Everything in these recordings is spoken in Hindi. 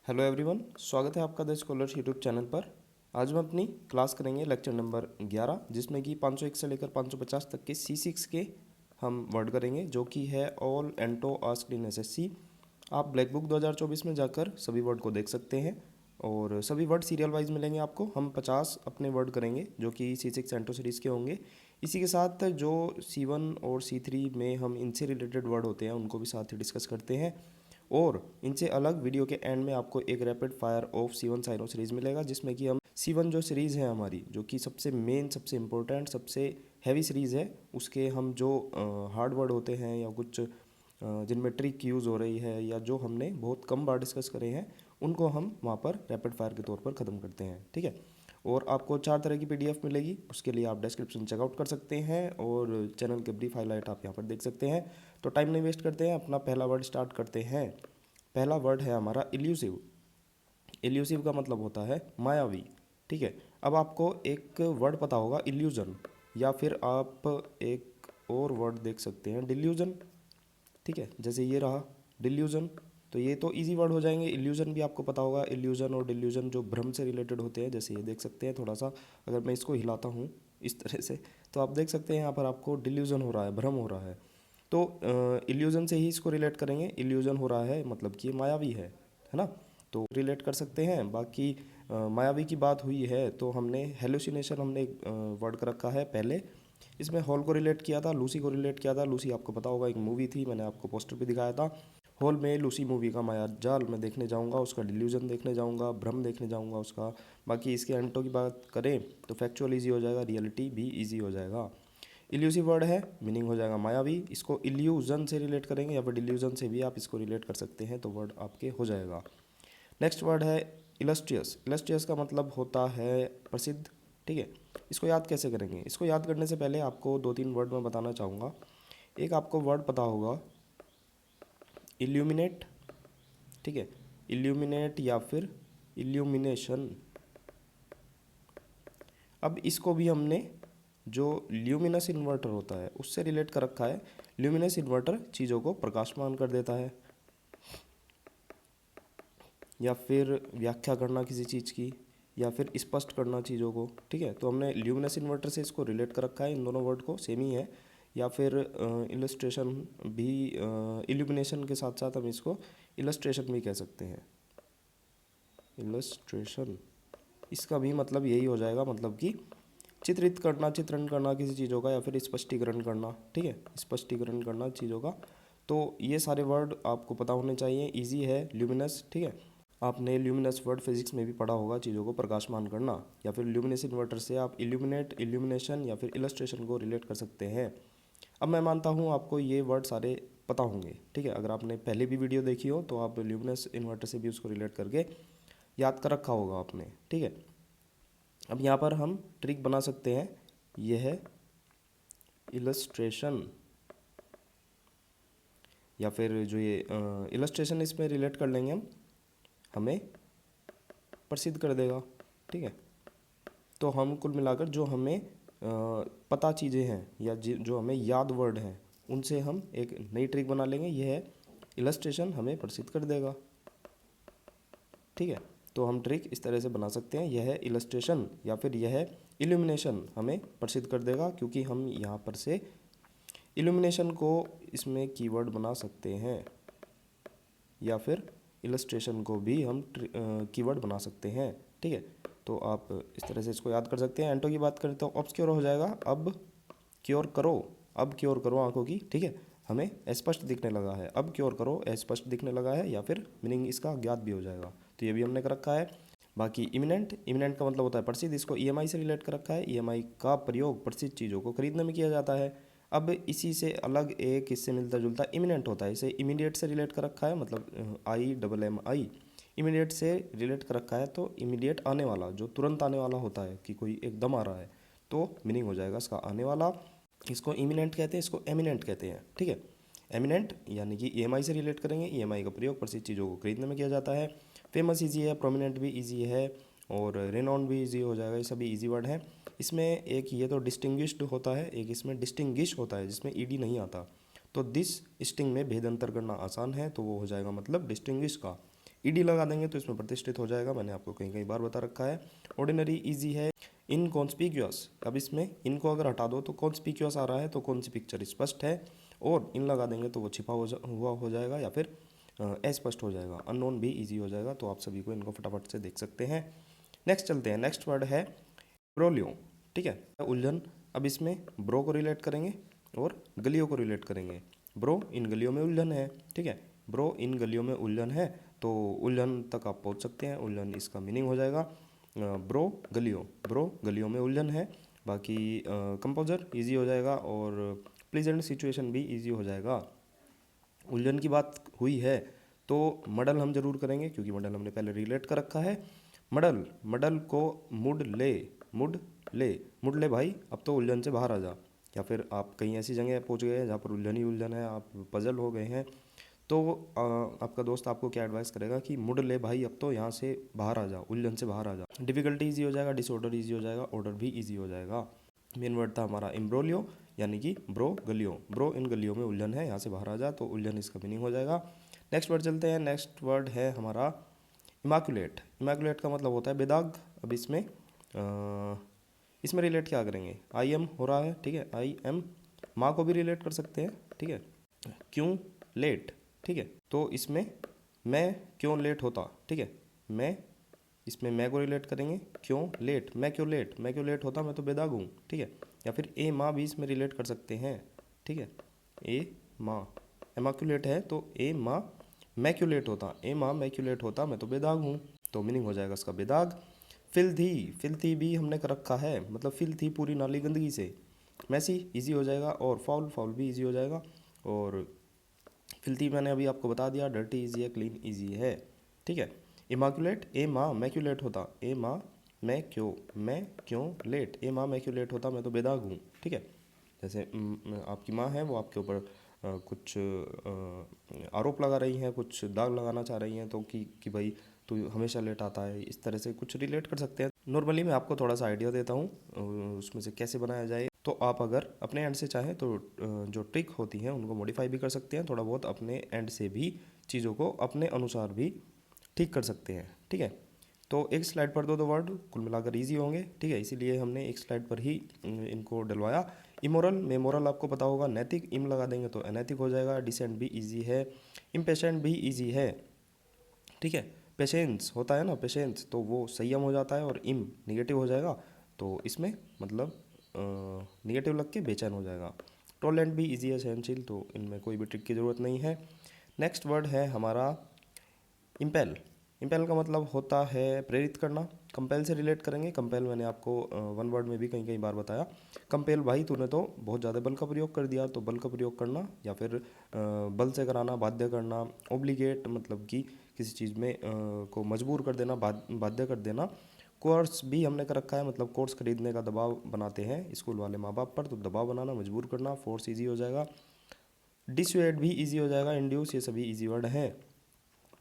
हेलो एवरीवन, स्वागत है आपका द स्कॉलर्स यूट्यूब चैनल पर। आज हम अपनी क्लास करेंगे लेक्चर नंबर 11, जिसमें कि 501 से लेकर 550 तक के C6 के हम वर्ड करेंगे, जो कि है ऑल एंटो आस्क्ड इन एसएससी। आप ब्लैक बुक 2024 में जाकर सभी वर्ड को देख सकते हैं और सभी वर्ड सीरियल वाइज मिलेंगे आपको। हम 50 अपने वर्ड करेंगे जो कि C6 एंटो सीरीज़ के होंगे। इसी के साथ जो C1 और C3 में हम इनसे रिलेटेड वर्ड होते हैं उनको भी साथ ही डिस्कस करते हैं। और इनसे अलग वीडियो के एंड में आपको एक rapid fire of C1 synonym series मिलेगा, जिसमें कि हम C1 जो सीरीज़ है हमारी, जो कि सबसे मेन, सबसे इम्पोर्टेंट, सबसे हैवी सीरीज़ है, उसके हम जो हार्ड वर्ड होते हैं या कुछ जिनमें ट्रिक यूज़ हो रही है या जो हमने बहुत कम बार डिस्कस करे हैं, उनको हम वहाँ पर रैपिड फायर के तौर पर ख़त्म करते हैं। ठीक है। और आपको 4 तरह की PDF मिलेगी, उसके लिए आप डिस्क्रिप्शन चेकआउट कर सकते हैं और चैनल के ब्रीफ हाईलाइट आप यहाँ पर देख सकते हैं। तो टाइम नहीं वेस्ट करते हैं, अपना पहला वर्ड स्टार्ट करते हैं। पहला वर्ड है हमारा इल्यूसिव। इल्यूसिव का मतलब होता है मायावी। ठीक है। अब आपको एक वर्ड पता होगा इल्यूजन, या फिर आप एक और वर्ड देख सकते हैं डिल्यूजन। ठीक है, जैसे ये रहा डिल्यूजन, तो ये तो इजी वर्ड हो जाएंगे। इल्यूजन भी आपको पता होगा, इल्यूजन और डिल्यूजन जो भ्रम से रिलेटेड होते हैं, जैसे ये देख सकते हैं। थोड़ा सा अगर मैं इसको हिलाता हूँ इस तरह से, तो आप देख सकते हैं यहाँ पर आपको डिल्यूजन हो रहा है, भ्रम हो रहा है। तो इल्यूजन से ही इसको रिलेट करेंगे। इल्यूजन हो रहा है मतलब कि ये मायावी है ना, तो रिलेट कर सकते हैं। बाकी मायावी की बात हुई है तो हमने हेलुसिनेशन, हमने एक वर्ड कर रखा है पहले। इसमें हॉल को रिलेट किया था, लूसी को रिलेट किया था। लूसी आपको पता होगा एक मूवी थी, मैंने आपको पोस्टर पे दिखाया था। हॉल में लूसी मूवी का माया जाल मैं देखने जाऊंगा, उसका डिल्यूजन देखने जाऊंगा, भ्रम देखने जाऊंगा उसका। बाकी इसके एंटो की बात करें तो फैक्चुअल ईजी हो जाएगा, रियलिटी भी ईजी हो जाएगा। इल्यूसिव वर्ड है, मीनिंग हो जाएगा मायावी। इसको इल्यूजन से रिलेट करेंगे या फिर डिल्यूजन से भी आप इसको रिलेट कर सकते हैं, तो वर्ड आपके हो जाएगा। नेक्स्ट वर्ड है इलस्ट्रियस। इलस्ट्रियस का मतलब होता है प्रसिद्ध। ठीक है। इसको याद कैसे करेंगे? इसको याद करने से पहले आपको 2-3 वर्ड मैं बताना चाहूँगा। एक आपको वर्ड पता होगा इल्यूमिनेट। ठीक है, इल्यूमिनेट या फिर इल्यूमिनेशन। अब इसको भी हमने जो ल्यूमिनस इन्वर्टर होता है उससे रिलेट कर रखा है। ल्यूमिनस इन्वर्टर चीज़ों को प्रकाशमान कर देता है, या फिर व्याख्या करना किसी चीज़ की, या फिर स्पष्ट करना चीज़ों को। ठीक है, तो हमने ल्यूमिनस इन्वर्टर से इसको रिलेट कर रखा है। इन दोनों वर्ड को सेम ही है। या फिर इलस्ट्रेशन भी, इल्यूमिनेशन के साथ साथ हम इसको इलस्ट्रेशन भी कह सकते हैं। इलस्ट्रेशन, इसका भी मतलब यही हो जाएगा, मतलब कि चित्रित करना, चित्रण करना किसी चीज़ों का, या फिर स्पष्टीकरण करना। ठीक है, स्पष्टीकरण करना चीज़ों का। तो ये सारे वर्ड आपको पता होने चाहिए, इजी है। ल्यूमिनस, ठीक है, आपने ल्यूमिनस वर्ड फिजिक्स में भी पढ़ा होगा, चीज़ों को प्रकाशमान करना। या फिर ल्यूमिनस इन्वर्टर से आप इल्यूमिनेट, इल्यूमिनेशन या फिर इलस्ट्रेशन को रिलेट कर सकते हैं। अब मैं मानता हूँ आपको ये वर्ड सारे पता होंगे। ठीक है, अगर आपने पहले भी वीडियो देखी हो तो आप ल्यूमिनस इन्वर्टर से भी उसको रिलेट करके याद कर रखा होगा आपने। ठीक है, अब यहाँ पर हम ट्रिक बना सकते हैं। यह है इलस्ट्रेशन, या फिर जो ये इलस्ट्रेशन, इसमें रिलेट कर लेंगे हम, हमें प्रसिद्ध कर देगा। ठीक है, तो हम कुल मिलाकर जो हमें पता चीज़ें हैं या जो हमें याद वर्ड हैं, उनसे हम एक नई ट्रिक बना लेंगे। यह है इलस्ट्रेशन हमें प्रसिद्ध कर देगा। ठीक है, तो हम ट्रिक इस तरह से बना सकते हैं। यह है इलस्ट्रेशन या फिर यह है इल्यूमिनेशन हमें प्रसिद्ध कर देगा, क्योंकि हम यहाँ पर से इल्यूमिनेशन को इसमें कीवर्ड बना सकते हैं, या फिर इलस्ट्रेशन को भी हम कीवर्ड बना सकते हैं। ठीक है, तो आप इस तरह से इसको याद कर सकते हैं। एंटो की बात करें तो ऑब्सक्योर हो जाएगा, अब क्योर करो, अब क्योर करो आंखों की। ठीक है, हमें स्पष्ट दिखने लगा है, अब क्योर करो स्पष्ट दिखने लगा है, या फिर मीनिंग इसका ज्ञात भी हो जाएगा। तो ये भी हमने कर रखा है। बाकी इमिनेंट, इमिनेंट का मतलब होता है प्रसिद्ध। इसको EMI से रिलेट कर रखा है। EMI का प्रयोग प्रसिद्ध चीज़ों को खरीदने में किया जाता है। अब इसी से अलग एक इससे मिलता जुलता इमिनेंट होता है, इसे इमीडिएट से रिलेट कर रखा है, मतलब IMMI, इमीडिएट से रिलेट कर रखा है। तो इमीडिएट आने वाला, जो तुरंत आने वाला होता है कि कोई एकदम आ रहा है, तो मीनिंग हो जाएगा इसका आने वाला। इसको इमिनेंट कहते हैं, इसको एमिनेंट कहते हैं। ठीक है, एमिनेंट यानी कि EMI से रिलेट करेंगे। EMI का प्रयोग प्रसिद्ध चीज़ों को खरीदने में किया जाता है। फेमस ईजी है, प्रोमिनेंट भी ईजी है, और रेनॉन्ड भी ईजी हो जाएगा। ये सभी ईजी वर्ड हैं। इसमें एक ये तो डिस्टिंग्विश्ड होता है, एक इसमें डिस्टिंग्विश होता है जिसमें ED नहीं आता। तो दिस स्टिंग में भेद अंतर करना आसान है, तो वो हो जाएगा मतलब डिस्टिंग्विश का। ईडी लगा देंगे तो इसमें प्रतिष्ठित हो जाएगा, मैंने आपको कई कई बार बता रखा है। ऑर्डिनरी ईजी है। इनकॉन्स्पिक्यूअस, अब इसमें इनको अगर हटा दो तो कॉन्स्पिक्यूअस आ रहा है, तो कौन सी पिक्चर स्पष्ट है, और इन लगा देंगे तो वो छिपा हुआ हो जाएगा या फिर अस्पष्ट हो जाएगा। अननोन भी ईजी हो जाएगा, तो आप सभी को इनको फटाफट से देख सकते हैं। नेक्स्ट चलते हैं। नेक्स्ट वर्ड है ब्रोलियो, ठीक है, उलझन। अब इसमें ब्रो को रिलेट करेंगे और गलियों को रिलेट करेंगे। ब्रो, इन गलियों में उलझन है, ठीक है, ब्रो इन गलियों में उलझन है, तो उलझन तक आप पहुंच सकते हैं। उलझन इसका मीनिंग हो जाएगा ब्रो गलियों में उलझन है। बाकी कंपोजर इजी हो जाएगा और प्लीजेंट सिचुएशन भी इजी हो जाएगा। उलझन की बात हुई है तो मडल हम जरूर करेंगे, क्योंकि मडल हमने पहले रिलेट कर रखा है। मडल को मुड ले भाई, अब तो उलझन से बाहर आ जा। या फिर आप कहीं ऐसी जगह पहुंच गए हैं जहाँ पर उलझन ही उलझन है, आप पजल हो गए हैं, तो आपका दोस्त आपको क्या एडवाइस करेगा कि मुड़ ले भाई, अब तो यहाँ से बाहर आ जा, उलझन से बाहर आ जा। डिफिकल्टी ईजी हो जाएगा, डिसऑर्डर ईजी हो जाएगा, ऑर्डर भी ईजी हो जाएगा। मेन वर्ड था हमारा इम्ब्रोलियो, यानी कि ब्रो इन गलियों में उलझन है, यहाँ से बाहर आ जा, तो उलझन इसका मीनिंग हो जाएगा। नेक्स्ट वर्ड चलते हैं। नेक्स्ट वर्ड है हमारा इमाकुलेट। इमाकुलेट का मतलब होता है बेदाग। अब इसमें रिलेट क्या करेंगे, आई एम हो रहा है, ठीक है, आई एम, माँ को भी रिलेट कर सकते हैं, ठीक है, क्यों लेट, ठीक है, तो इसमें मैं क्यों लेट होता, ठीक है, इसमें मैं को रिलेट करेंगे, क्यों लेट, मैं क्यों लेट होता, मैं तो बेदाग हूँ, ठीक है। या फिर ए माँ भी इसमें रिलेट कर सकते हैं, ठीक है, ए माँ एमाक्यूलेट है, तो ए माँ मैं क्यों लेट होता, ए माँ मैं क्यों लेट होता, मैं तो बेदाग हूँ, तो मीनिंग हो जाएगा इसका बेदाग। फिल्थी भी हमने कर रखा है, मतलब फिल्थी पूरी नाली गंदगी से। मैसी इजी हो जाएगा, और फाउल भी इजी हो जाएगा। और फिल्थी मैंने अभी आपको बता दिया, डर्टी इजी है, क्लीन इजी है, ठीक है। इमाकुलेट, ए माँ मैं क्यों लेट होता, ए माँ मैं क्यों लेट, ए माँ मैं क्यों लेट होता, मैं तो बेदाग हूँ, ठीक है। जैसे आपकी माँ है, वो आपके ऊपर कुछ आरोप लगा रही हैं, कुछ दाग लगाना चाह रही हैं, तो कि भाई तू हमेशा लेट आता है, इस तरह से कुछ रिलेट कर सकते हैं। नॉर्मली मैं आपको थोड़ा सा आइडिया देता हूँ उसमें से कैसे बनाया जाए, तो आप अगर अपने एंड से चाहें तो जो ट्रिक होती हैं उनको मॉडिफाई भी कर सकते हैं, थोड़ा बहुत अपने एंड से भी चीज़ों को अपने अनुसार भी ठीक कर सकते हैं, ठीक है। तो एक स्लाइड पर दो वर्ड कुल मिलाकर इजी होंगे, ठीक है, इसीलिए हमने एक स्लाइड पर ही इनको डलवाया। इमोरल में मोरल आपको पता होगा, नैतिक इम लगा देंगे तो अनैतिक हो जाएगा। डिसेंट भी इजी है, इम्पेशेंट भी इजी है, ठीक है। पेशेंस होता है ना, पेशेंस, तो वो संयम हो जाता है, और इम निगेटिव हो जाएगा, तो इसमें मतलब निगेटिव लग के बेचैन हो जाएगा। टॉलरेंट भी इजी है, सहनशील, तो इनमें कोई भी ट्रिक की ज़रूरत नहीं है। नेक्स्ट वर्ड है हमारा इम्पेल। इम्पेल का मतलब होता है प्रेरित करना। कंपेल से रिलेट करेंगे। कंपेल मैंने आपको वन वर्ड में भी कई कई बार बताया। कंपेल भाई तूने तो बहुत ज़्यादा बल का प्रयोग कर दिया, तो बल का प्रयोग करना, या फिर बल से कराना, बाध्य करना। ओब्लिगेट मतलब कि किसी चीज़ में को मजबूर कर देना, बाध्य कर देना। कोर्स भी हमने कर रखा है, मतलब कोर्स खरीदने का दबाव बनाते हैं स्कूल वाले माँ बाप पर, तो दबाव बनाना, मजबूर करना, फोर्स ईजी हो जाएगा। डिसुएड भी ईजी हो जाएगा, इंड्यूस, ये सभी ईजी वर्ड हैं।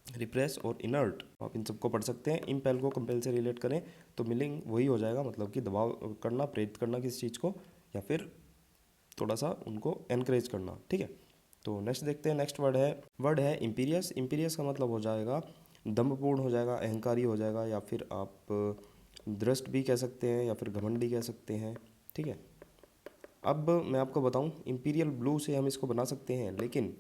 रिप्रेस और इनर्ट आप इन सबको पढ़ सकते हैं। इम्पेल को कंपेल से रिलेट करें तो मीनिंग वही हो जाएगा, मतलब कि दबाव करना, प्रेरित करना किसी चीज़ को, या फिर थोड़ा सा उनको एनकरेज करना, ठीक है। तो नेक्स्ट देखते हैं। नेक्स्ट वर्ड है इम्पीरियस। इम्पीरियस का मतलब हो जाएगा दम्भपूर्ण हो जाएगा, अहंकारी हो जाएगा, या फिर आप दृष्ट भी कह सकते हैं, या फिर घमंडी कह सकते हैं, ठीक है। अब मैं आपको बताऊं, इम्पीरियल ब्लू से हम इसको बना सकते हैं, लेकिन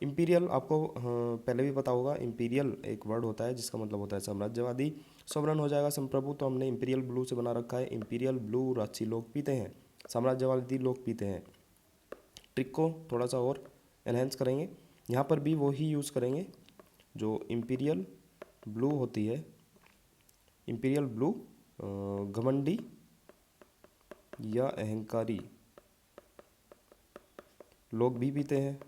इम्पीरियल आपको पहले भी पता होगा, इम्पीरियल एक वर्ड होता है जिसका मतलब होता है साम्राज्यवादी। सोवरन हो जाएगा संप्रभु, तो हमने इम्पीरियल ब्लू से बना रखा है। इम्पीरियल ब्लू राजसी लोग पीते हैं, साम्राज्यवादी लोग पीते हैं। ट्रिक को थोड़ा सा और एनहेंस करेंगे, यहाँ पर भी वो ही यूज़ करेंगे जो इम्पीरियल ब्लू होती है। इम्पीरियल ब्लू घमंडी या अहंकारी लोग भी पीते हैं।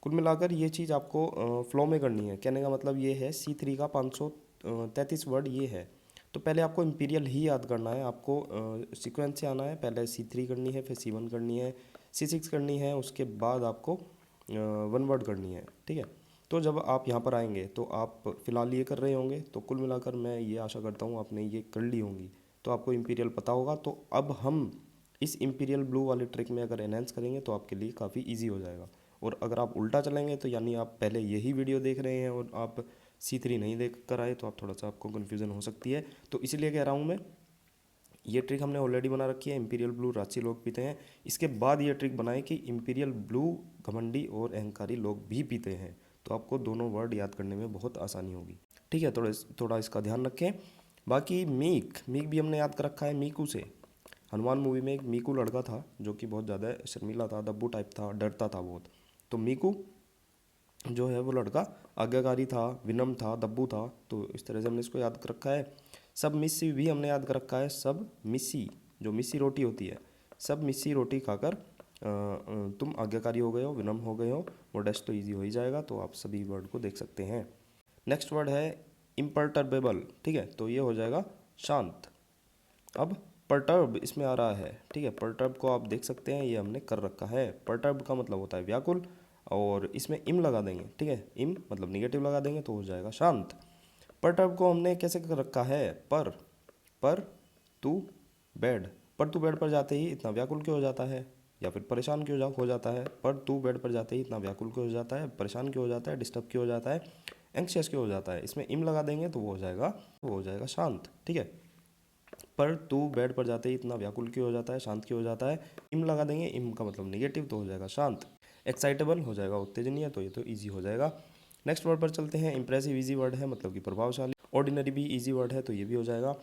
कुल मिलाकर ये चीज़ आपको फ्लो में करनी है। कहने का मतलब ये है, C3 का 533 वर्ड ये है। तो पहले आपको इम्पीरियल ही याद करना है, आपको सीक्वेंस से आना है। पहले C3 करनी है, फिर C1 करनी है, C6 करनी है, उसके बाद आपको वन वर्ड करनी है, ठीक है। तो जब आप यहाँ पर आएंगे तो आप फ़िलहाल ये कर रहे होंगे, तो कुल मिलाकर मैं ये आशा करता हूँ आपने ये कर ली होंगी, तो आपको इम्पीरियल पता होगा। तो अब हम इस इम्पीरियल ब्लू वाले ट्रिक में अगर एनहेंस करेंगे तो आपके लिए काफ़ी ईजी हो जाएगा। और अगर आप उल्टा चलेंगे तो यानी आप पहले यही वीडियो देख रहे हैं और आप C3 नहीं देख कर आए तो आप थोड़ा सा आपको कन्फ्यूज़न हो सकती है। तो इसलिए कह रहा हूँ मैं, ये ट्रिक हमने ऑलरेडी बना रखी है, इम्पीरियल ब्लू राजसी लोग पीते हैं। इसके बाद ये ट्रिक बनाए कि इम्पीरियल ब्लू घमंडी और अहंकारी लोग भी पीते हैं। तो आपको दोनों वर्ड याद करने में बहुत आसानी होगी। ठीक है, थोड़ा इसका ध्यान रखें। बाकी मीक भी हमने याद कर रखा है मीकू से। हनुमान मूवी में एक मीकू लड़का था जो कि बहुत ज़्यादा शर्मीला था, दब्बू टाइप था, डरता था बहुत। तो मीकू जो है वो लड़का आज्ञाकारी था, विनम्र था, दब्बू था। तो इस तरह से हमने इसको याद कर रखा है। सब मिस्सी भी हमने याद कर रखा है। सब मिस्सी, जो मिस्सी रोटी होती है, सब मिस्सी रोटी खाकर तुम आज्ञाकारी हो गए हो, विनम्र हो गए हो। मोडेस्ट तो ईजी हो ही जाएगा। तो आप सभी वर्ड को देख सकते हैं। नेक्स्ट वर्ड है इम्पर्टर्बेबल। ठीक है, तो ये हो जाएगा शांत। अब परटर्ब इसमें आ रहा है। ठीक है, परटर्ब को आप देख सकते हैं, ये हमने कर रखा है। परटर्ब का मतलब होता है व्याकुल, और इसमें इम लगा देंगे। ठीक है, इम मतलब निगेटिव लगा देंगे तो हो जाएगा शांत। परटर्ब को हमने कैसे कर रखा है, पर तू बेड। पर तू बेड पर जाते ही इतना व्याकुल क्यों हो जाता है, या फिर परेशान क्यों हो जाता है। पर तू बेड पर जाते ही इतना व्याकुल क्यों हो जाता है, परेशान क्यों हो जाता है, डिस्टर्ब क्यों हो जाता है, एंक्शियस क्यों हो जाता है। इसमें इम लगा देंगे तो वो हो जाएगा शांत। ठीक है, पर तू बेड पर जाते ही इतना व्याकुल क्यों हो जाता है, शांत क्यों हो जाता है। इम लगा देंगे, इम का मतलब नेगेटिव, तो हो जाएगा शांत। एक्साइटेबल हो जाएगा उत्तेजनीय, तो ये तो इजी हो जाएगा। नेक्स्ट वर्ड पर चलते हैं। इंप्रेसिव इजी वर्ड है, मतलब कि प्रभावशाली। ऑर्डिनरी भी इजी वर्ड है, तो ये भी हो जाएगा।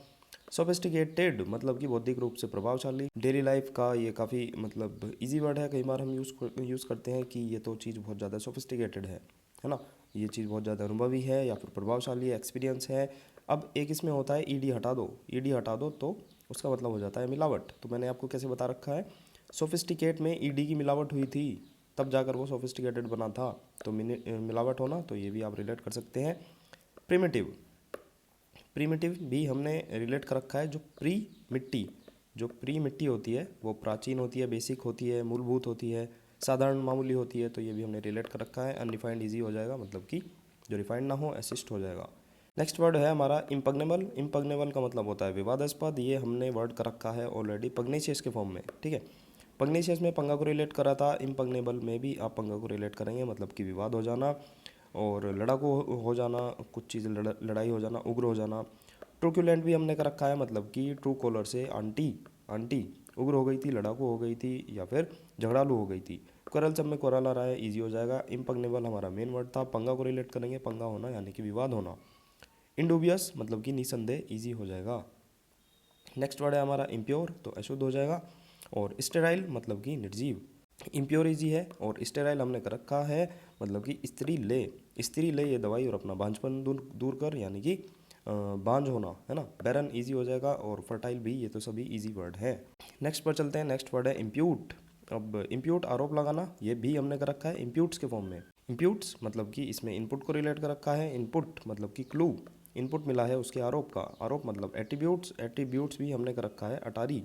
सोफिस्टिकेटेड मतलब कि बौद्धिक रूप से प्रभावशाली। डेली लाइफ का ये काफ़ी मतलब इजी वर्ड है। कई बार हम यूज़ करते हैं कि ये तो चीज़ बहुत ज़्यादा सोफिस्टिकेटेड है ना, ये चीज़ बहुत ज़्यादा अनुभवी है या फिर प्रभावशाली है, एक्सपीरियंस है। अब एक इसमें होता है ईडी हटा दो। ईडी हटा दो तो उसका मतलब हो जाता है मिलावट। तो मैंने आपको कैसे बता रखा है, सोफिस्टिकेट में ईडी की मिलावट हुई थी, तब जाकर वो सोफिस्टिकेटेड बना था। तो मिलावट होना, तो ये भी आप रिलेट कर सकते हैं। प्रिमिटिव भी हमने रिलेट कर रखा है। जो प्री मिट्टी होती है वो प्राचीन होती है, बेसिक होती है, मूलभूत होती है, साधारण मामूली होती है। तो ये भी हमने रिलेट कर रखा है। अनरिफाइंड ईजी हो जाएगा, मतलब कि जो रिफाइंड ना हो, असिस्ट हो जाएगा। नेक्स्ट वर्ड है हमारा इम्पग्नेबल। इम्पग्नेबल का मतलब होता है विवादास्पद। ये हमने वर्ड कर रखा है ऑलरेडी पग्नेशियस के फॉर्म में। ठीक है, पग्नेशियस में पंगा को रिलेट करा था, इम्पग्नेबल में भी आप पंगा को रिलेट करेंगे, मतलब कि विवाद हो जाना और लड़ाकू हो जाना, कुछ चीज़ लड़ाई हो जाना, उग्र हो जाना। ट्रूक्यूलेंट भी हमने कर रखा है, मतलब कि ट्रू कॉलर से आंटी उग्र हो गई थी, लड़ाकू हो गई थी, या फिर झगड़ालू हो गई थी। कोरल सब में कोरल आ रहा है, इजी हो जाएगा। इम्पग्नेबल हमारा मेन वर्ड था, पंगा को रिलेट करेंगे, पंगा होना यानी कि विवाद होना। इंडूबियस मतलब कि निसंदेह, इजी हो जाएगा। नेक्स्ट वर्ड है हमारा इम्प्योर, तो अशुद्ध हो जाएगा। और स्टेराइल मतलब कि निर्जीव। इम्प्योर इजी है, और स्टेराइल हमने कर रखा है, मतलब कि स्त्री ले ये दवाई और अपना बांझपन दूर कर, यानी कि बांझ होना है ना। बैरन इजी हो जाएगा, और फर्टाइल भी, ये तो सभी इजी वर्ड है। नेक्स्ट पर चलते हैं। नेक्स्ट वर्ड है इम्प्यूट। अब इम्प्यूट आरोप लगाना, ये भी हमने कर रखा है इम्प्यूट्स के फॉर्म में। इम्प्यूट्स मतलब कि इसमें इनपुट को रिलेट कर रखा है। इनपुट मतलब कि क्लू, इनपुट मिला है उसके आरोप का। आरोप मतलब एट्रीब्यूट्स भी हमने कर रखा है अटारी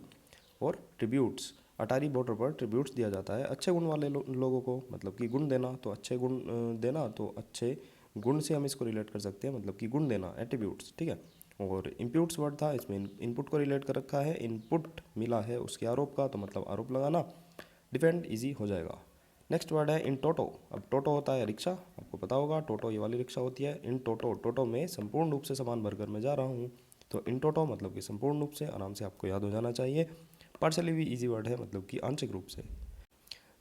और ट्रिब्यूट्स। अटारी बॉर्डर पर ट्रिब्यूट्स दिया जाता है अच्छे गुण वाले लोगों को, मतलब कि गुण देना, तो अच्छे गुण देना, तो अच्छे गुण से हम इसको रिलेट कर सकते हैं, मतलब कि गुण देना, एट्रीब्यूट्स। ठीक है, और इम्प्यूट्स वर्ड था, इसमें इनपुट को रिलेट कर रखा है। इनपुट मिला है उसके आरोप का, तो मतलब आरोप लगाना। डिफेंड इजी हो जाएगा। नेक्स्ट वर्ड है इन टोटो। अब टोटो होता है रिक्शा, आपको पता होगा, टोटो ये वाली रिक्शा होती है। इन टोटो में संपूर्ण रूप से सामान भरकर मैं जा रहा हूँ। तो इन टोटो मतलब कि संपूर्ण रूप से, आराम से आपको याद हो जाना चाहिए। पार्शली भी इजी वर्ड है, मतलब कि आंशिक रूप से।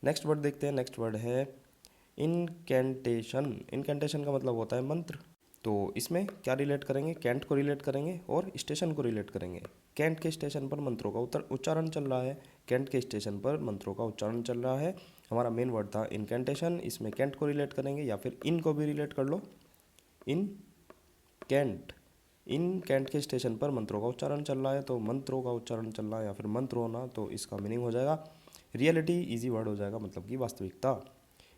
नेक्स्ट वर्ड देखते हैं। नेक्स्ट वर्ड है इनकेंटेशन। इनकेंटेशन का मतलब होता है मंत्र। तो इसमें क्या रिलेट करेंगे, कैंट को रिलेट करेंगे और स्टेशन को रिलेट करेंगे। कैंट के स्टेशन पर मंत्रों का उच्चारण चल रहा है। कैंट के स्टेशन पर मंत्रों का उच्चारण चल रहा है। हमारा मेन वर्ड था इनकेंटेशन। इसमें कैंट को रिलेट करेंगे, या फिर इन को भी रिलेट कर लो। इन कैंट के स्टेशन पर मंत्रों का उच्चारण चल रहा है, तो मंत्रों का उच्चारण चल रहा है या फिर मंत्र होना, तो इसका मीनिंग हो जाएगा रियलिटी, इजी वर्ड हो जाएगा, मतलब कि वास्तविकता।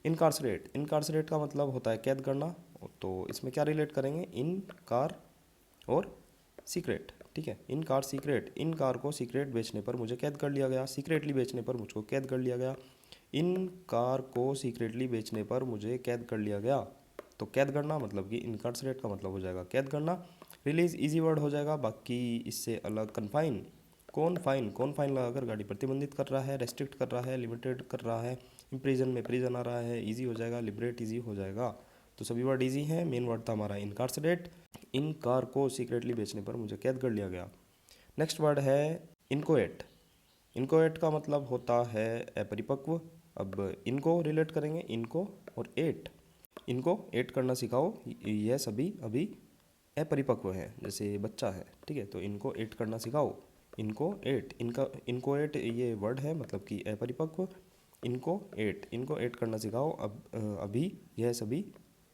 इनकार्सरेट का मतलब होता है कैद करना। तो इसमें क्या रिलेट करेंगे, इन कार और सीक्रेट। ठीक है, इन कार सीक्रेट। इन कार को सीक्रेट बेचने पर मुझे कैद कर लिया गया, सीक्रेटली बेचने पर मुझको कैद कर लिया गया। इन कार को सीक्रेटली बेचने पर मुझे कैद कर लिया गया। तो कैद करना मतलब कि इनकार्सरेट का मतलब हो जाएगा कैद करना। रिलीज इजी वर्ड हो जाएगा। बाकी इससे अलग कन्फाइन, कौन फाइन लगाकर गाड़ी प्रतिबंधित कर रहा है, रेस्ट्रिक्ट कर रहा है, लिमिटेड कर रहा है, इम्प्रिजन में प्रिजन आ रहा है, ईजी हो जाएगा, लिबरेट ईजी हो जाएगा। तो सभी वर्ड ईजी हैं। मेन वर्ड था हमारा इनकार्सरेट, इन कार को सीक्रेटली बेचने पर मुझे कैद कर लिया गया। नेक्स्ट वर्ड है इनकोएट। इनकोएट का मतलब होता है अपरिपक्व। अब इनको रिलेट करेंगे, इनको और एट, इनको एट करना सिखाओ, यह सभी अभी अपरिपक्व है, जैसे बच्चा है, ठीक है। तो इनको एट करना सिखाओ, इनको एट, इनको एट ये वर्ड है, मतलब कि अपरिपक्व। इनको एट करना सिखाओ, अब अभी यह सभी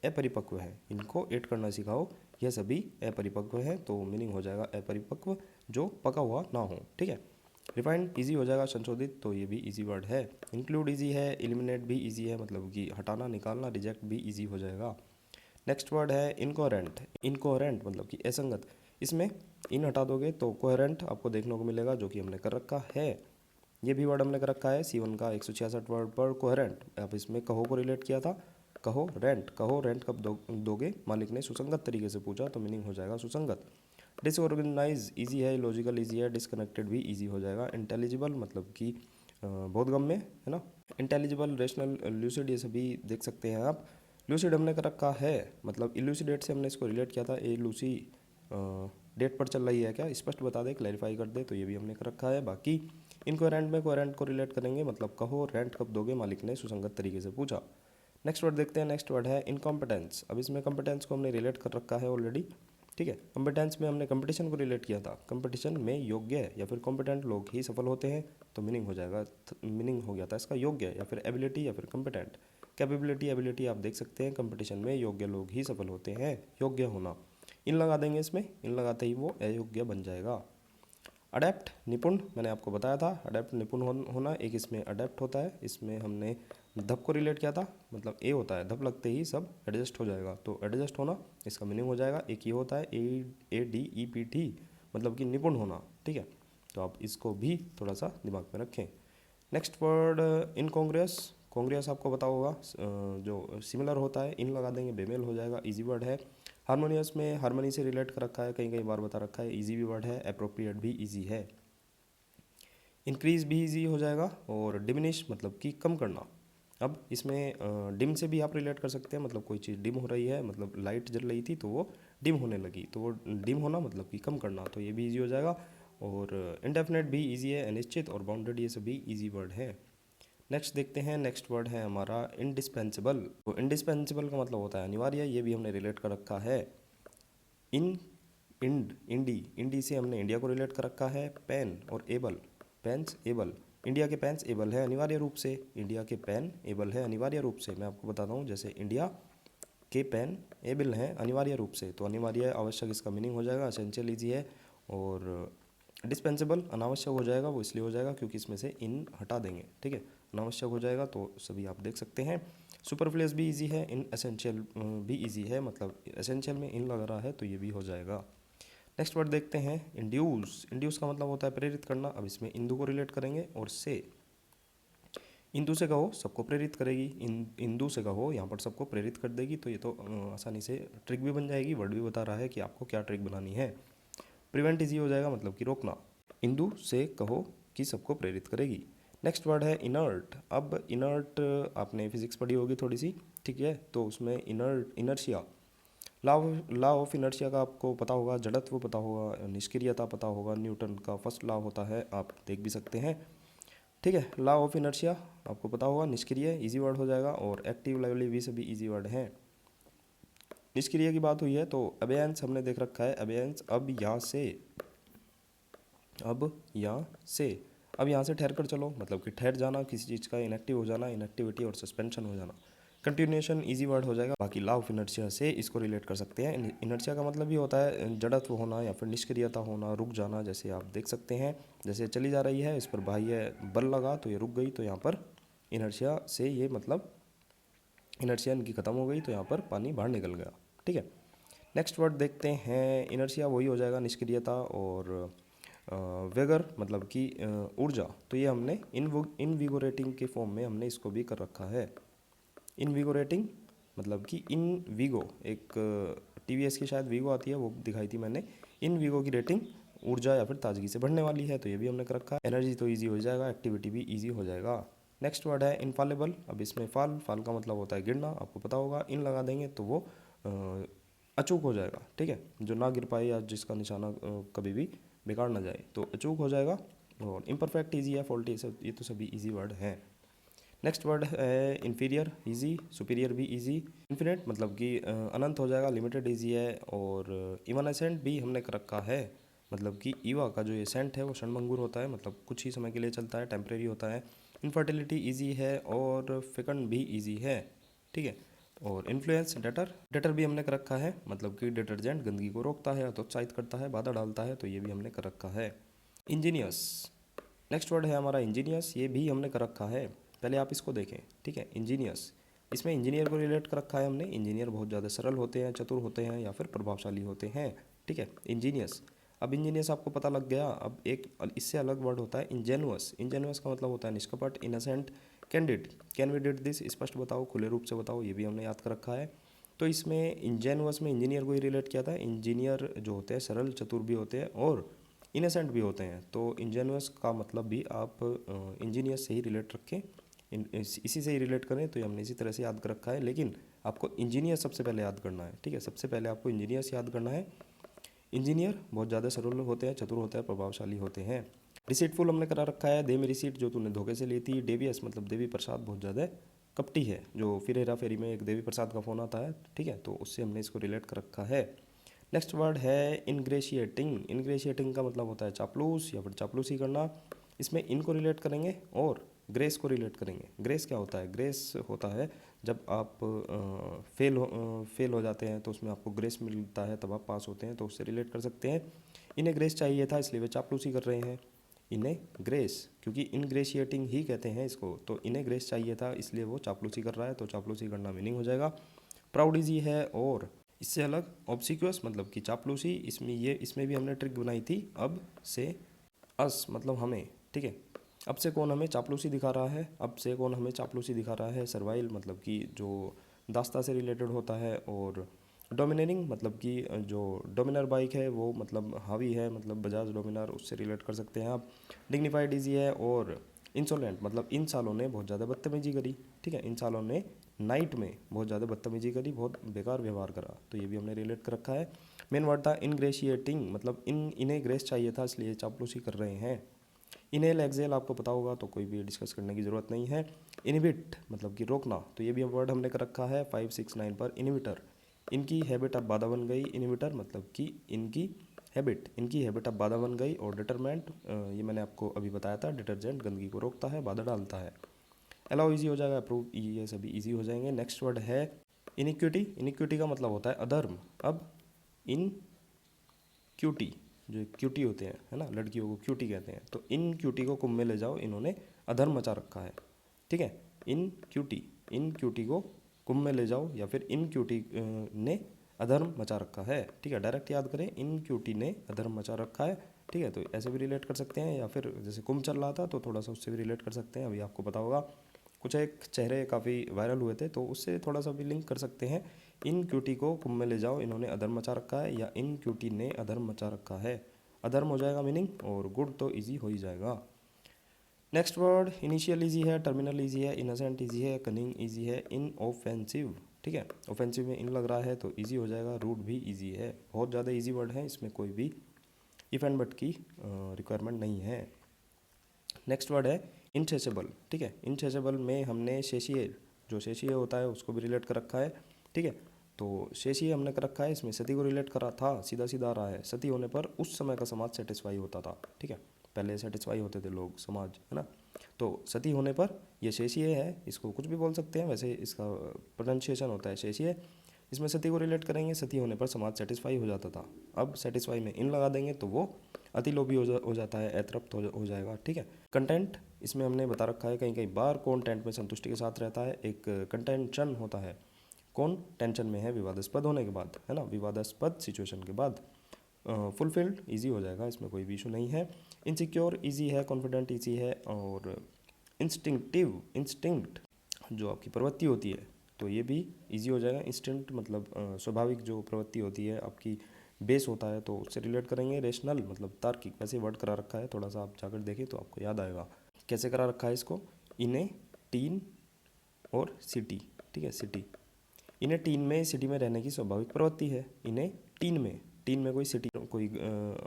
अपरिपक्व है। इनको एट करना सिखाओ, यह सभी अपरिपक्व है। तो मीनिंग हो जाएगा अपरिपक्व, जो पका हुआ ना हो, ठीक है। रिफाइंड ईजी हो जाएगा, संशोधित, तो ये भी ईजी वर्ड है। इंक्लूड ईजी है, एलिमिनेट भी ईजी है, मतलब कि हटाना, निकालना, रिजेक्ट भी ईजी हो जाएगा। नेक्स्ट वर्ड है इनकोहेरेंट। इनकोहेरेंट मतलब कि असंगत। इसमें इन हटा दोगे तो कोहेरेंट आपको देखने को मिलेगा, जो कि हमने कर रखा है। ये भी वर्ड हमने कर रखा है C1 का 166 वर्ड पर कोहेरेंट। अब इसमें कहो को रिलेट किया था, कहो रेंट कब दोगे, मालिक ने सुसंगत तरीके से पूछा, तो मीनिंग हो जाएगा सुसंगत। डिसऑर्गेनाइज ईजी है, लॉजिकल ईजी है, डिसकनेक्टेड भी ईजी हो जाएगा। इंटेलिजिबल मतलब कि बोधगम्य है ना। इंटेलिजिबल, रेशनल, ल्यूसिड, ये सभी देख सकते हैं आप। लूसिड हमने कर रखा है, मतलब इल्यूसिडेट से हमने इसको रिलेट किया था। ए लूसी डेट पर चल रही है क्या, स्पष्ट बता दे, क्लैरिफाई कर दे, तो ये भी हमने कर रखा है। बाकी इनकोहेरेंट में कोहेरेंट को रिलेट करेंगे, मतलब कहो रेंट कब दोगे, मालिक ने सुसंगत तरीके से पूछा। नेक्स्ट वर्ड देखते हैं। नेक्स्ट वर्ड है इनकॉम्पिटेंस। अब इसमें कॉम्पिटेंस को हमने रिलेट कर रखा है ऑलरेडी, ठीक है। कॉम्पिटेंस में हमने कंपटीशन को रिलेट किया था। कंपटीशन में योग्य या फिर कॉम्पिटेंट लोग ही सफल होते हैं, तो मीनिंग हो जाएगा, मीनिंग हो गया था इसका योग्य या फिर एबिलिटी या फिर कॉम्पिटेंट। कैपेबिलिटी, एबिलिटी आप देख सकते हैं, कंपटीशन में योग्य लोग ही सफल होते हैं, योग्य होना। इन लगा देंगे इसमें, इन लगाते ही वो अयोग्य बन जाएगा। अडेप्ट निपुण, मैंने आपको बताया था, अडेप्ट निपुण होना। एक इसमें अडेप्ट होता है, इसमें हमने धप को रिलेट किया था, मतलब ए होता है, धप लगते ही सब एडजस्ट हो जाएगा, तो एडजस्ट होना इसका मीनिंग हो जाएगा। एक ये होता है ADEPT, मतलब कि निपुण होना, ठीक है। तो आप इसको भी थोड़ा सा दिमाग में रखें। Next word इनकॉन्ग्रुअस। कॉन्ग्रुअस आपको पता होगा, जो सिमिलर होता है, इन लगा देंगे, बेमेल हो जाएगा, इजी वर्ड है। हारमोनियस में हारमोनी से रिलेट कर रखा है, कई कई बार बता रखा है, इजी भी वर्ड है। अप्रोप्रिएट भी इजी है। इंक्रीज भी इजी हो जाएगा। और डिमिनिश मतलब कि कम करना। अब इसमें डिम से भी आप रिलेट कर सकते हैं, मतलब कोई चीज़ डिम हो रही है, मतलब लाइट जल रही थी तो वो डिम होने लगी, तो वो डिम होना मतलब कि कम करना, तो ये भी इजी हो जाएगा। और इंडेफिनेट भी इजी है, अनिश्चित और बाउंडेड, ये सभी इजी वर्ड है। नेक्स्ट देखते हैं। नेक्स्ट वर्ड है हमारा इंडिस्पेंसिबल। तो इंडिस्पेंसिबल का मतलब होता है अनिवार्य, ये भी हमने रिलेट कर रखा है। इंडी से हमने इंडिया को रिलेट कर रखा है। पेन और एबल, पेन्स एबल, इंडिया के पेन्स एबल है अनिवार्य रूप से, इंडिया के पेन एबल है अनिवार्य रूप से। मैं आपको बताता हूँ, जैसे इंडिया के पेन एबल हैं अनिवार्य रूप से, तो अनिवार्य आवश्यक इसका मीनिंग हो जाएगा, एसेंशियल ईजी है। और डिस्पेंसेबल अनावश्यक हो जाएगा, वो इसलिए हो जाएगा क्योंकि इसमें से इन हटा देंगे, ठीक है, अनावश्यक हो जाएगा, तो सभी आप देख सकते हैं। सुपरफ्लुअस भी इजी है, इन एसेंशियल भी इजी है, मतलब एसेंशियल में इन लग रहा है तो ये भी हो जाएगा। नेक्स्ट वर्ड देखते हैं इंड्यूस। इंड्यूस का मतलब होता है प्रेरित करना। अब इसमें इंदु को रिलेट करेंगे और से, इंदु से कहो सबको प्रेरित करेगी, इंदु से कहो यहाँ पर सबको प्रेरित कर देगी, तो ये तो आसानी से ट्रिक भी बन जाएगी, वर्ड भी बता रहा है कि आपको क्या ट्रिक बनानी है। प्रिवेंट इजी हो जाएगा, मतलब कि रोकना, इंदु से कहो कि सबको प्रेरित करेगी। नेक्स्ट वर्ड है इनर्ट। अब इनर्ट आपने फिजिक्स पढ़ी होगी थोड़ी सी, ठीक है, तो उसमें इनर्शिया, लॉ ऑफ इनर्शिया का आपको पता होगा, जड़त्व पता होगा, निष्क्रियता पता होगा, न्यूटन का फर्स्ट लॉ होता है, आप देख भी सकते हैं, ठीक है। लॉ ऑफ इनर्शिया आपको पता होगा, निष्क्रिय इजी वर्ड हो जाएगा। और एक्टिव, लाइवली भी सभी इजी वर्ड हैं। निष्क्रिय की बात हुई है तो अबेयंस हमने देख रखा है, अबेयंस, अब यहाँ से ठहर कर चलो, मतलब कि ठहर जाना किसी चीज़ का, इनएक्टिव हो जाना, इनएक्टिविटी और सस्पेंशन हो जाना। कंटिन्यूएशन इजी वर्ड हो जाएगा। बाकी लॉ ऑफ इनर्शिया से इसको रिलेट कर सकते हैं। इनर्शिया का मतलब भी होता है जड़त्व होना या फिर निष्क्रियता होना, रुक जाना, जैसे आप देख सकते हैं, जैसे चली जा रही है, इस पर बाह्य बल लगा तो ये रुक गई, तो यहाँ पर इनर्शिया से ये मतलब इनर्शिया इनकी खत्म हो गई, तो यहाँ पर पानी बाहर निकल गया, ठीक है। नेक्स्ट वर्ड देखते हैं। इनर्शिया वही हो जाएगा निष्क्रियता, और वेगर मतलब कि ऊर्जा, तो ये हमने इनविगोरेटिंग के फॉर्म में हमने इसको भी कर रखा है। इनविगोरेटिंग मतलब कि इन वीगो, एक TVS की शायद वीगो आती है, वो दिखाई थी मैंने। इन वीगो की रेटिंग ऊर्जा या फिर ताजगी से बढ़ने वाली है, तो ये भी हमने कर रखा है। एनर्जी तो ईजी हो जाएगा, एक्टिविटी भी ईजी हो जाएगा। नेक्स्ट वर्ड है इनफालेबल। अब इसमें फाल का मतलब होता है गिरना, आपको पता होगा। इन लगा देंगे तो वो अचूक हो जाएगा, ठीक है, जो ना गिर पाए या जिसका निशाना कभी भी बेकार ना जाए, तो अचूक हो जाएगा। और इम्परफेक्ट ईजी है, फॉल्टी, ये तो सभी ईजी वर्ड हैं। नेक्स्ट वर्ड है इन्फीरियर, ईजी। सुपीरियर भी ईजी। इन्फिनिट मतलब कि अनंत हो जाएगा। लिमिटेड ईजी है। और इवनेसेंट भी हमने कर रखा है, मतलब कि ईवा का जो ये सेंट है वो क्षणभंगुर होता है, मतलब कुछ ही समय के लिए चलता है, टेम्परेरी होता है। इनफर्टिलिटी ईजी है। और फिकन भी ईजी है, ठीक है। और इन्फ्लुएंस, डेटर भी हमने कर रखा है, मतलब कि डिटर्जेंट गंदगी को रोकता है, हतोत्साहित करता है, बाधा डालता है, तो ये भी हमने कर रखा है। इंजीनियस, नेक्स्ट वर्ड है हमारा इंजीनियस, ये भी हमने कर रखा है। पहले आप इसको देखें, ठीक है। इंजीनियस, इसमें इंजीनियर को रिलेट कर रखा है हमने। इंजीनियर बहुत ज़्यादा सरल होते हैं, चतुर होते हैं या फिर प्रभावशाली होते हैं, ठीक है। इंजीनियस, अब इंजीनियस आपको पता लग गया। अब एक इससे अलग वर्ड होता है इंजेनुअस। इंजेनुअस का मतलब होता है निष्कपट, innocent, candid. Can we did this, स्पष्ट बताओ, खुले रूप से बताओ, ये भी हमने याद कर रखा है। तो इसमें इंजेनुअस में इंजीनियर को ही रिलेट किया था। इंजीनियर जो होते हैं सरल, चतुर भी होते हैं और इनोसेंट भी होते हैं, तो इंजेनुअस का मतलब भी आप इंजीनियस से ही रिलेट रखें, इसी से ही रिलेट करें, तो ये हमने इसी तरह से याद कर रखा है। लेकिन आपको इंजीनियर सबसे पहले याद करना है, ठीक है। सबसे पहले आपको इंजीनियर्स याद करना है। इंजीनियर बहुत ज़्यादा सरल होते हैं, चतुर होते हैं, प्रभावशाली होते हैं। रिसीटफुल हमने करा रखा है, दे मेरी सीट, जो तूने धोखे से ली थी। डेवियस मतलब देवी प्रसाद, बहुत ज़्यादा कपटी है, जो फिर हेरा फेरी में एक देवी प्रसाद का फ़ोन आता है, ठीक है, तो उससे हमने इसको रिलेट कर रखा है। नेक्स्ट वर्ड है इनग्रेशिएटिंग। इनग्रेशिएटिंग का मतलब होता है चापलूस या फिर चापलूसी करना। इसमें इनको रिलेट करेंगे और ग्रेस को रिलेट करेंगे। ग्रेस क्या होता है? ग्रेस होता है जब आप फेल हो जाते हैं तो उसमें आपको ग्रेस मिलता है, तब आप पास होते हैं, तो उससे रिलेट कर सकते हैं। इन्हें ग्रेस चाहिए था इसलिए वे चापलूसी कर रहे हैं। इन्हें ग्रेस, क्योंकि इनग्रेशिएटिंग ही कहते हैं इसको, तो इन्हें ग्रेस चाहिए था इसलिए वो चापलूसी कर रहा है, तो चापलूसी करना मीनिंग हो जाएगा। प्राउड इजी है। और इससे अलग ऑब्सिक्यूअस मतलब कि चापलूसी, इसमें भी हमने ट्रिक बनाई थी। अब से अस मतलब हमें, ठीक है। अब से कौन हमें चापलूसी दिखा रहा है? अब से कौन हमें चापलूसी दिखा रहा है? सर्वाइल मतलब कि जो दास्ता से रिलेटेड होता है। और डोमिनेटिंग मतलब कि जो डोमिनर बाइक है वो मतलब हावी है, मतलब बजाज डोमिनर, उससे रिलेट कर सकते हैं आप। डिग्निफाइड इजी है। और इंसोलेंट मतलब इन सालों ने बहुत ज़्यादा बदतमीजी करी, ठीक है। इन सालों ने नाइट में बहुत ज़्यादा बदतमीजी करी, बहुत बेकार व्यवहार करा, तो ये भी हमने रिलेट कर रखा है। मेन वर्ड था इनग्रेशिएटिंग, मतलब इन्हें ग्रेस चाहिए था इसलिए चापलूसी कर रहे हैं। इनहेल एक्सेल आपको पता होगा, तो कोई भी डिस्कस करने की ज़रूरत नहीं है। इनिबिट मतलब कि रोकना, तो ये भी वर्ड हमने कर रखा है 5, 6, 9 पर। इनिबिटर, इनकी हैबिट अब बाधा बन गई। इनिबिटर मतलब कि इनकी हैबिट अब बाधा बन गई। और डिटरमेंट, ये मैंने आपको अभी बताया था, डिटर्जेंट गंदगी को रोकता है, बाधा डालता है। अलाउ ईजी हो जाएगा, अप्रूव, ये सभी ईजी हो जाएंगे। नेक्स्ट वर्ड है इनिक्विटी। इनिक्विटी का मतलब होता है अधर्म। अब इन क्यूटी, जो क्यूटी होते हैं, है ना, लड़कियों को क्यूटी कहते हैं, तो इन क्यूटी को कुंभ में ले जाओ, इन्होंने अधर्म मचा रखा है, ठीक है। इन क्यूटी को कुंभ में ले जाओ, या फिर इन क्यूटी ने अधर्म मचा रखा है, ठीक है। डायरेक्ट याद करें, इन क्यूटी ने अधर्म मचा रखा है, ठीक है, तो ऐसे भी रिलेट कर सकते हैं। या फिर जैसे कुंभ चल रहा था तो थोड़ा सा उससे भी रिलेट कर सकते हैं, अभी आपको पता होगा। कुछ एक चेहरे काफ़ी वायरल हुए थे, तो उससे थोड़ा सा भी लिंक कर सकते हैं। इन क्यूटी को कुंभ में ले जाओ, इन्होंने अधर्म मचा रखा है, या इन क्यूटी ने अधर्म मचा रखा है। अधर्म हो जाएगा मीनिंग, और गुड तो इजी हो ही जाएगा। नेक्स्ट वर्ड इनिशियल इजी है, टर्मिनल इजी है, इनोसेंट इजी है, कनिंग इजी है, इन ऑफेंसिव, ठीक है। ऑफेंसिव में इन लग रहा है तो इजी हो जाएगा। रूड भी इजी है। बहुत ज़्यादा इजी वर्ड है, इसमें कोई भी इफ एंड बट की रिक्वायरमेंट नहीं है। नेक्स्ट वर्ड है इनसेसेबल, ठीक है। इनसेसेबल में हमने शेषीय, जो शेषीय होता है उसको भी रिलेट कर रखा है, ठीक है। तो शेषीय हमने कर रखा है, इसमें सती को रिलेट करा था, सीधा सीधा आ रहा है। सती होने पर उस समय का समाज सेटिस्फाई होता था, ठीक है। पहले सेटिस्फाई होते थे लोग, समाज, है ना। तो सती होने पर ये शेषीय है, इसको कुछ भी बोल सकते हैं, वैसे इसका प्रोनाउंसिएशन होता है शेषीय। इसमें सती को रिलेट करेंगे, सती होने पर समाज सेटिस्फाई हो जाता था। अब सेटिस्फाई में इन लगा देंगे तो वो अतिलोभी हो जाता है, अतृप्त हो जाएगा, ठीक है। कंटेंट, इसमें हमने बता रखा है कहीं कहीं बार, कौन टेंट में संतुष्टि के साथ रहता है। एक कंटेंशन होता है, कौन टेंशन में है विवादास्पद होने के बाद, है ना, विवादास्पद सिचुएशन के बाद। फुलफिल्ड इजी हो जाएगा, इसमें कोई भी इशू नहीं है। इनसिक्योर इजी है, कॉन्फिडेंट इजी है। और इंस्टिंक्ट जो आपकी प्रवृत्ति होती है, तो ये भी इजी हो जाएगा। इंस्टिंक्ट मतलब स्वाभाविक जो प्रवृत्ति होती है आपकी, बेस होता है, तो उससे रिलेट करेंगे। रेशनल मतलब तार्किक, वैसे वर्ड करा रखा है, थोड़ा सा आप जाकर देखें तो आपको याद आएगा कैसे करा रखा है इसको। इन्हें टीन और सिटी, ठीक है, सिटी। इन्हें टीन में, सिटी में रहने की स्वाभाविक प्रवृत्ति है। इन्हें टीन में कोई सिटी, कोई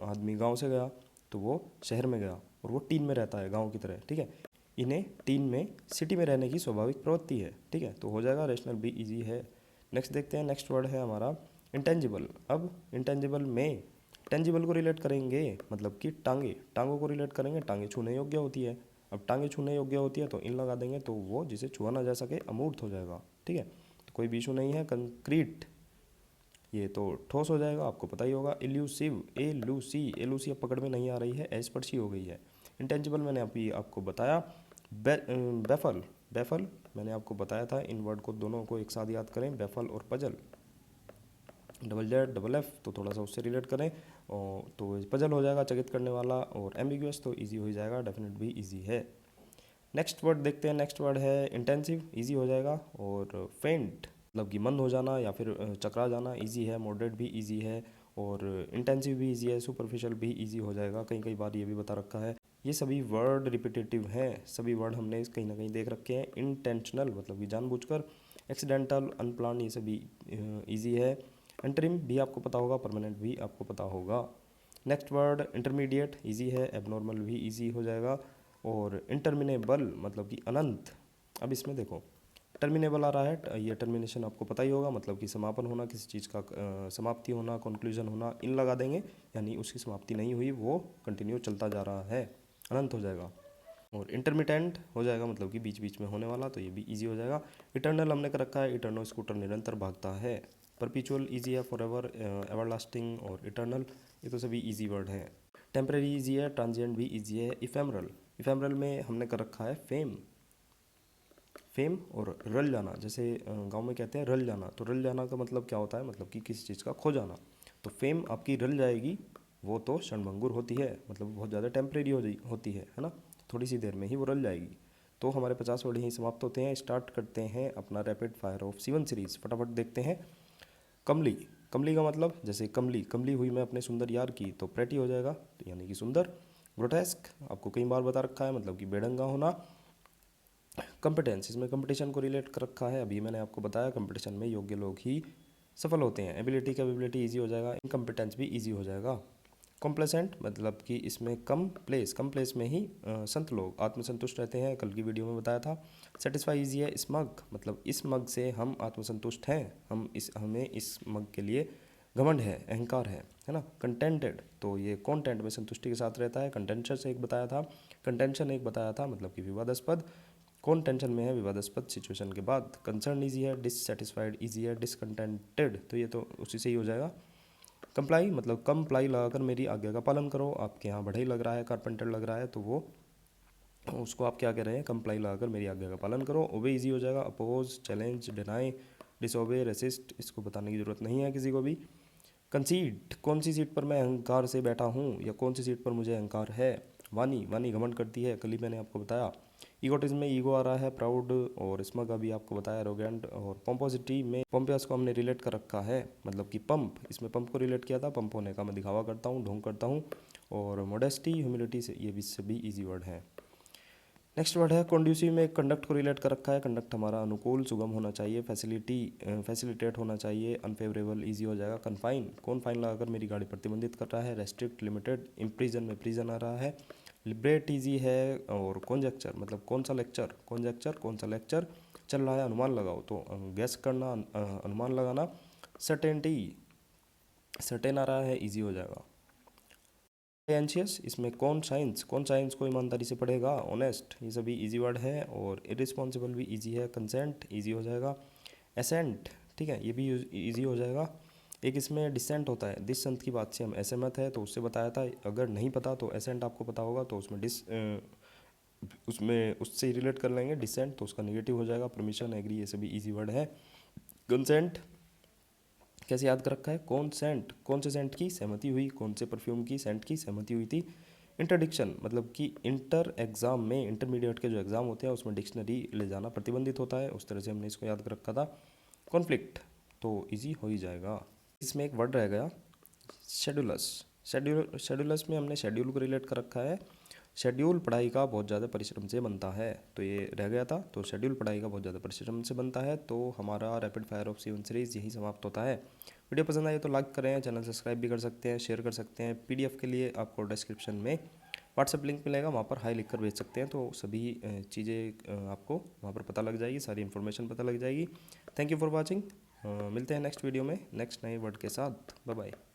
आदमी गांव से गया तो वो शहर में गया और वो टीन में रहता है गांव की तरह, ठीक है। इन्हें टीन में, सिटी में रहने की स्वाभाविक प्रवृत्ति है, ठीक है। तो हो जाएगा रेशनल भी इजी है। नेक्स्ट देखते हैं, नेक्स्ट वर्ड है हमारा इंटेंजिबल। अब इंटेंजिबल में टेंजिबल को रिलेट करेंगे, मतलब कि टांगों को रिलेट करेंगे। टांगे छूने योग्य होती है। अब टांगे छूने योग्य होती है तो इन लगा देंगे तो वो जिसे छुआ ना जा सके अमूर्त हो जाएगा, ठीक है। तो कोई भी इशू नहीं है। कंक्रीट, ये तो ठोस हो जाएगा, आपको पता ही होगा। इल्यूसिव, एलूसी अब पकड़ में नहीं आ रही है, स्पर्शी हो गई है। इंटेंजिबल मैंने अभी आपको बताया। बैफल मैंने आपको बताया था। इन वर्ड को दोनों को एक साथ याद करें, बैफल और puzzle. Double Z double F तो थोड़ा सा उससे रिलेट करें और तो पजल हो जाएगा, चकित करने वाला। और एम्बिगुअस तो इजी हो जाएगा, डेफिनेट भी इजी है। नेक्स्ट वर्ड देखते हैं, नेक्स्ट वर्ड है इंटेंसिव, इजी हो जाएगा। और फेंट मतलब कि मंद हो जाना या फिर चकरा जाना, इजी है। मॉडरेट भी इजी है और इंटेंसिव भी इजी है। सुपरफिशियल भी इजी हो जाएगा, कई बार ये भी बता रखा है। ये सभी वर्ड रिपीटेटिव हैं, सभी वर्ड हमने कहीं ना कहीं देख रखे हैं। इंटेंशनल मतलब कि जानबूझकर। एक्सीडेंटल, अनप्लान, ये सभी इजी है। इंटरिम भी आपको पता होगा, परमानेंट भी आपको पता होगा। नेक्स्ट वर्ड इंटरमीडिएट, इजी है। एबनॉर्मल भी इजी हो जाएगा। और इंटरमिनेबल मतलब कि अनंत। अब इसमें देखो टर्मिनेबल आ रहा है, ये टर्मिनेशन आपको पता ही होगा, मतलब कि समापन होना, किसी चीज़ का समाप्ति होना, कंक्लूजन होना। इन लगा देंगे यानी उसकी समाप्ति नहीं हुई, वो कंटिन्यू चलता जा रहा है, अनंत हो जाएगा। और इंटरमिटेंट हो जाएगा, मतलब कि बीच बीच में होने वाला, तो ये भी इजी हो जाएगा। इटर्नल हमने कर रखा है, इटर्नो स्कूटर निरंतर भागता है। परपिचुअल इजी है, फॉरएवर, एवरलास्टिंग और इटर्नल, ये तो सभी इजी वर्ड हैं। टेम्परेरी इजी है, ट्रांजिएंट भी इजी है। इफेमरल में हमने कर रखा है फेम और रल जाना। जैसे गांव में कहते हैं रल जाना, तो रल जाना का मतलब क्या होता है, मतलब कि किसी चीज़ का खो जाना। तो फेम आपकी रल जाएगी, वो तो क्षणभंगुर होती है, मतलब बहुत ज़्यादा टेम्परेरी होती है ना, थोड़ी सी देर में ही वो रल जाएगी। तो हमारे 50 वर्ड यहीं समाप्त होते हैं। स्टार्ट करते हैं अपना rapid fire of C1 series, फटाफट देखते हैं। कमली का मतलब, जैसे कमली हुई मैं अपने सुंदर यार की, तो प्रेटी हो जाएगा, तो यानी कि सुंदर। ग्रोटेस्क आपको कई बार बता रखा है, मतलब कि बेढंगा होना। कंपिटेंस, इसमें कंपटीशन को रिलेट कर रखा है, अभी मैंने आपको बताया कंपटीशन में योग्य लोग ही सफल होते हैं। एबिलिटी, कैपेबिलिटी इजी हो जाएगा। इनकम्पिटेंस भी इजी हो जाएगा। कॉम्प्लेसेंट मतलब कि इसमें कम प्लेस में ही संत लोग आत्मसंतुष्ट रहते हैं, कल की वीडियो में बताया था। सेटिस्फाई इजी है। स्मग मतलब इस मग से हम आत्मसंतुष्ट हैं, हमें इस मग के लिए घमंड है, अहंकार है ना। कंटेंटेड तो ये कॉन्टेंट में संतुष्टि के साथ रहता है। कंटेंशन एक बताया था, मतलब कि विवादास्पद। कौन टेंशन में है, विवादास्पद सिचुएशन के बाद। कंसर्न इजी है। डिससेटिस्फाइड इजी है। डिसकंटेंटेड तो ये तो उसी से ही हो जाएगा। कंप्लाई मतलब कंप्लाई लगाकर मेरी आज्ञा का पालन करो। आपके यहाँ बढ़ई लग रहा है, कारपेंटर लग रहा है, तो वो उसको आप क्या कह रहे हैं, कंप्लाई लगाकर मेरी आज्ञा का पालन करो। ओबे इजी हो जाएगा। Oppose, challenge, deny, disobey, resist, इसको बताने की ज़रूरत नहीं है किसी को भी। कंसीड, कौन सी सीट पर मैं अहंकार से बैठा हूँ या कौन सी सीट पर मुझे अहंकार है। वानी घमंड करती है, कल ही मैंने आपको बताया। ईगोटिज्म में ईगो आ रहा है, प्राउड। और स्मग अभी आपको बताया, एरोगेंट। और पोम्पोसिटी में पोम्पियस को हमने रिलेट कर रखा है, मतलब कि पंप, इसमें पंप को रिलेट किया था। पंप होने का मैं दिखावा करता हूँ, ढोंग करता हूँ। और मोडेस्टी, ह्यूमिलिटी से, ये भी सभी इजी वर्ड हैं। नेक्स्ट वर्ड है कंड्यूसिव में कंडक्ट को रिलेट कर रखा है। कंडक्ट हमारा अनुकूल, सुगम होना चाहिए। फैसिलिटेट होना चाहिए। अनफेवरेबल इजी हो जाएगा। कन्फाइन, कौन फाइन लगाकर मेरी गाड़ी प्रतिबंधित कर रहा है। Restrict, limited. इम्प्रीजन में प्रीजन आ रहा है। लिबरेट इजी है। और कॉन्जेक्चर मतलब कौन सा लेक्चर चल रहा है, अनुमान लगाओ, तो गैस करना, अनुमान लगाना। सर्टेनिटी, सर्टेन आ रहा है, इजी हो जाएगा। एंशियस, इसमें कौन साइंस को ईमानदारी से पढ़ेगा। ऑनेस्ट, ये सभी इजी वर्ड है। और इरिस्पॉन्सिबल भी इजी है। कंसेंट इजी हो जाएगा। एसेंट, ठीक है, ये भी इजी हो जाएगा। एक इसमें डिसेंट होता है, जिस संत की बात से हम असहमत है, तो उससे बताया था। अगर नहीं पता तो एसेंट आपको पता होगा, तो उसमें उससे रिलेट कर लेंगे। डिसेंट तो उसका निगेटिव हो जाएगा। परमिशन, एग्री, ये सभी इजी वर्ड है। कंसेंट कैसे याद कर रखा है, कौन से सेंट की सहमति हुई, कौन से परफ्यूम की सेंट की सहमति हुई थी। इंटरडिक्शन मतलब कि इंटरमीडिएट के जो एग्ज़ाम होते हैं उसमें डिक्शनरी ले जाना प्रतिबंधित होता है, उस तरह से हमने इसको याद कर रखा था। कॉन्फ्लिक्ट तो इजी हो ही जाएगा। इसमें एक वर्ड रह गया, शेड्यूलस में हमने शेड्यूल को रिलेट कर रखा है। शेड्यूल पढ़ाई का बहुत ज़्यादा परिश्रम से बनता है, तो ये रह गया था। तो शेड्यूल पढ़ाई का बहुत ज़्यादा परिश्रम से बनता है। तो हमारा rapid fire of C1 series यही समाप्त होता है। वीडियो पसंद आई तो लाइक करें, चैनल सब्सक्राइब भी कर सकते हैं, शेयर कर सकते हैं। PDF के लिए आपको डिस्क्रिप्शन में व्हाट्सएप लिंक मिलेगा, वहाँ पर हाई लिख कर भेज सकते हैं। तो सभी चीज़ें आपको वहाँ पर पता लग जाएगी, सारी इन्फॉर्मेशन पता लग जाएगी। Thank you for watching. मिलते हैं नेक्स्ट वीडियो में नेक्स्ट नए वर्ड के साथ। Bye bye.